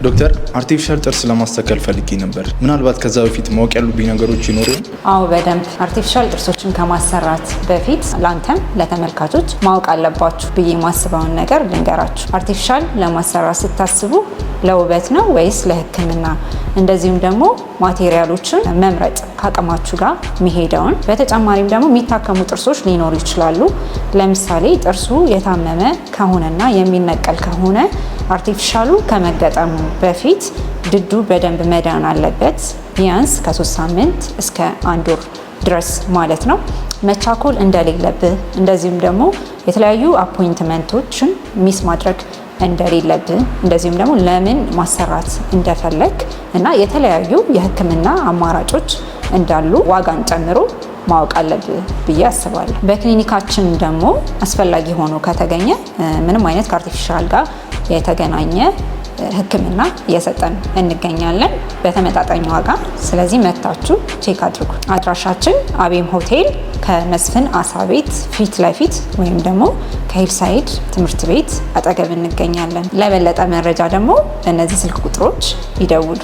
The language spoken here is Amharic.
ዶክተር አርቲፊሻል ጥርስ ለማስተካከል ፈልጌ ነበር። ምናልባት ከዛ በፊት ማወቅ ያሉብኝ ነገሮች ይኖሩ? አዎ በደንብ አርቲፊሻል ጥርሶችን ከማሰራት በፊት ላንተም ለተመልካቾች ማወቅ አለባችሁ ብዬ ማስበውን ነገር ልንገራችሁ። አርቲፊሻል ለማሰራት ስታስቡ ለውበት ነው ወይስ ለሕክምና? እንደዚሁም ደግሞ ማቴሪያሎችን መምረጥ ከአቅማችሁ ጋር የሚሄደውን። በተጨማሪም ደግሞ የሚታከሙ ጥርሶች ሊኖሩ ይችላሉ። ለምሳሌ ጥርሱ የታመመ ከሆነና የሚነቀል ከሆነ አርቲፊሻሉ ከመገጠሙ በፊት ድዱ በደንብ መዳን አለበት። ቢያንስ ከ3 ሳምንት እስከ 1 ወር ድረስ ማለት ነው። መቻኮል እንደሌለብህ፣ እንደዚሁም ደግሞ የተለያዩ አፖይንትመንቶችን ሚስ ማድረግ እንደሌለብህ፣ እንደዚሁም ደግሞ ለምን ማሰራት እንደፈለግ እና የተለያዩ የህክምና አማራጮች እንዳሉ ዋጋን ጨምሮ ማወቅ አለብህ ብዬ አስባለሁ። በክሊኒካችን ደግሞ አስፈላጊ ሆኖ ከተገኘ ምንም አይነት ከአርቲፊሻል ጋር የተገናኘ ህክምና እየሰጠን እንገኛለን በተመጣጣኝ ዋጋ። ስለዚህ መታችሁ ቼክ አድርጉ። አድራሻችን አቤም ሆቴል ከመስፍን አሳ ቤት ፊት ለፊት ወይም ደግሞ ከሂልሳይድ ትምህርት ቤት አጠገብ እንገኛለን። ለበለጠ መረጃ ደግሞ እነዚህ ስልክ ቁጥሮች ይደውሉ።